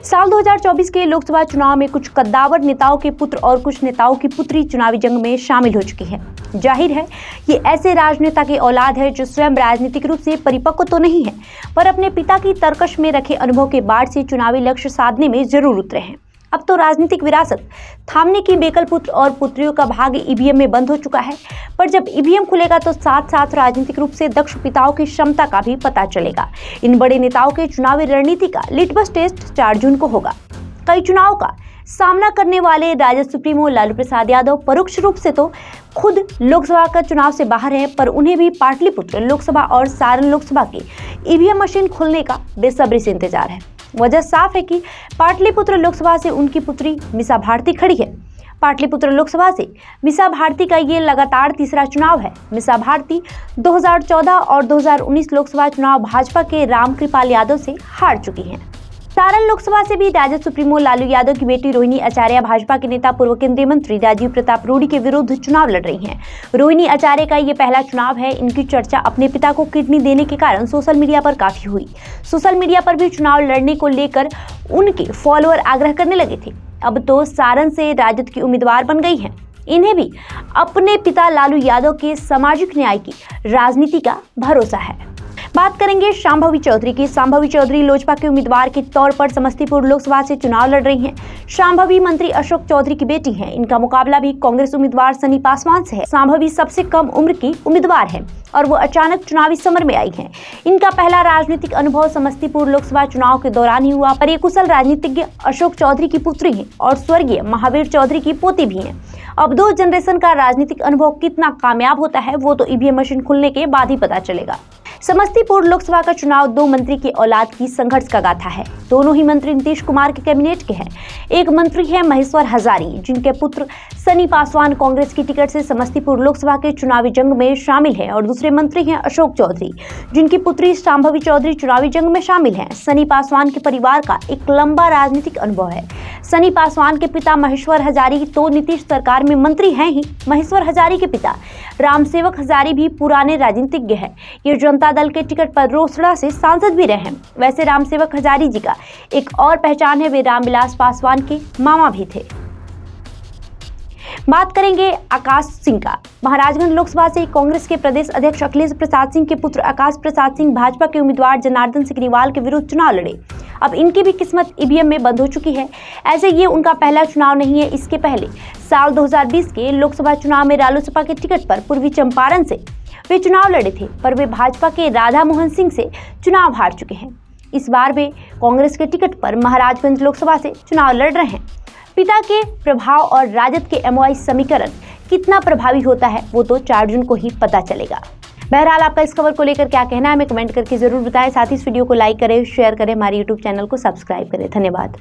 साल 2024 के लोकसभा चुनाव में कुछ कद्दावर नेताओं के पुत्र और कुछ नेताओं की पुत्री चुनावी जंग में शामिल हो चुकी है। जाहिर है ये ऐसे राजनेता की औलाद है जो स्वयं राजनीतिक रूप से परिपक्व तो नहीं है, पर अपने पिता की तरकश में रखे अनुभव के बाढ़ से चुनावी लक्ष्य साधने में जरूर उतरे हैं। अब तो राजनीतिक विरासत थामने की बेकल पुत्र और पुत्रियों का भाग्य ईवीएम में बंद हो चुका है, पर जब ईवीएम खुलेगा तो साथ साथ राजनीतिक रूप से दक्ष पिताओं की क्षमता का भी पता चलेगा। इन बड़े नेताओं के चुनावी रणनीति का लिटमस टेस्ट 4 जून को होगा। कई चुनाव का सामना करने वाले राजद सुप्रीमो लालू प्रसाद यादव परोक्ष रूप से तो खुद लोकसभा का चुनाव से बाहर हैं, पर उन्हें भी पाटलिपुत्र लोकसभा और सारण लोकसभा की ईवीएम मशीन खुलने का बेसब्री से इंतजार है। वजह साफ है कि पाटलिपुत्र लोकसभा से उनकी पुत्री मीसा भारती खड़ी है। पाटलिपुत्र लोकसभा से मीसा भारती का ये लगातार तीसरा चुनाव है। मीसा भारती 2014 और 2019 लोकसभा चुनाव भाजपा के रामकृपाल यादव से हार चुकी हैं। सारण लोकसभा से भी राजद सुप्रीमो लालू यादव की बेटी रोहिणी आचार्य भाजपा के नेता पूर्व केंद्रीय मंत्री राजीव प्रताप रूडी के विरुद्ध चुनाव लड़ रही हैं। रोहिणी आचार्य का ये पहला चुनाव है। इनकी चर्चा अपने पिता को किडनी देने के कारण सोशल मीडिया पर काफी हुई। सोशल मीडिया पर भी चुनाव लड़ने को लेकर उनके फॉलोअर आग्रह करने लगे थे। अब तो सारण से राजद की उम्मीदवार बन गई हैं। इन्हें भी अपने पिता लालू यादव के सामाजिक न्याय की राजनीति का भरोसा है। बात करेंगे शांभवी चौधरी की। शांभवी चौधरी लोजपा के उम्मीदवार के तौर पर समस्तीपुर लोकसभा से चुनाव लड़ रही हैं। शांभवी मंत्री अशोक चौधरी की बेटी हैं। इनका मुकाबला भी कांग्रेस उम्मीदवार सनी पासवान से है। शांभवी सबसे कम उम्र की उम्मीदवार है और वो अचानक चुनावी समर में आई हैं। इनका पहला राजनीतिक अनुभव समस्तीपुर लोकसभा चुनाव के दौरान ही हुआ, पर ये कुशल राजनीतिज्ञ अशोक चौधरी की पुत्री हैं और स्वर्गीय महावीर चौधरी की पोती भी हैं। अब 2 जनरेशन का राजनीतिक अनुभव कितना कामयाब होता है वो तो ईवीएम मशीन खुलने के बाद ही पता चलेगा। समस्तीपुर लोकसभा का चुनाव 2 मंत्री की औलाद की संघर्ष का गाथा है। दोनों ही मंत्री नीतीश कुमार के कैबिनेट के हैं। एक मंत्री है महेश्वर हजारी, जिनके पुत्र सनी पासवान कांग्रेस की टिकट से समस्तीपुर लोकसभा के चुनावी जंग में शामिल हैं, और दूसरे मंत्री हैं अशोक चौधरी, जिनकी पुत्री शांभवी चौधरी चुनावी जंग में शामिल हैं। सनी पासवान के परिवार का एक लंबा राजनीतिक अनुभव है। सनी पासवान के पिता महेश्वर हजारी तो नीतीश सरकार में मंत्री हैं ही। महेश्वर हजारी के पिता रामसेवक हजारी भी पुराने राजनीतिज्ञ हैं। ये जनता दल के टिकट पर रोसड़ा से सांसद भी रहे हैं। वैसे रामसेवक हजारी जी का एक और पहचान है, वे रामविलास पासवान के मामा भी थे। बात करेंगे आकाश सिंह का। महाराजगंज लोकसभा से कांग्रेस के प्रदेश अध्यक्ष अखिलेश प्रसाद सिंह के पुत्र आकाश प्रसाद सिंह भाजपा के उम्मीदवार जनार्दन सिग्रीवाल के विरुद्ध चुनाव लड़े। अब इनकी भी किस्मत ईवीएम में बंद हो चुकी है। ऐसे ये उनका पहला चुनाव नहीं है। इसके पहले साल 2020 के लोकसभा चुनाव में रालोसपा के टिकट पर पूर्वी चंपारण से वे चुनाव लड़े थे, पर वे भाजपा के राधा मोहन सिंह से चुनाव हार चुके हैं। इस बार वे कांग्रेस के टिकट पर महाराजगंज लोकसभा से चुनाव लड़ रहे हैं। पिता के प्रभाव और राजद के एमओआई समीकरण कितना प्रभावी होता है वो तो 4 जून को ही पता चलेगा। बहरहाल आपका इस खबर को लेकर क्या कहना है हमें कमेंट करके जरूर बताएं। साथ ही इस वीडियो को लाइक करें, शेयर करें, हमारे यूट्यूब चैनल को सब्सक्राइब करें। धन्यवाद।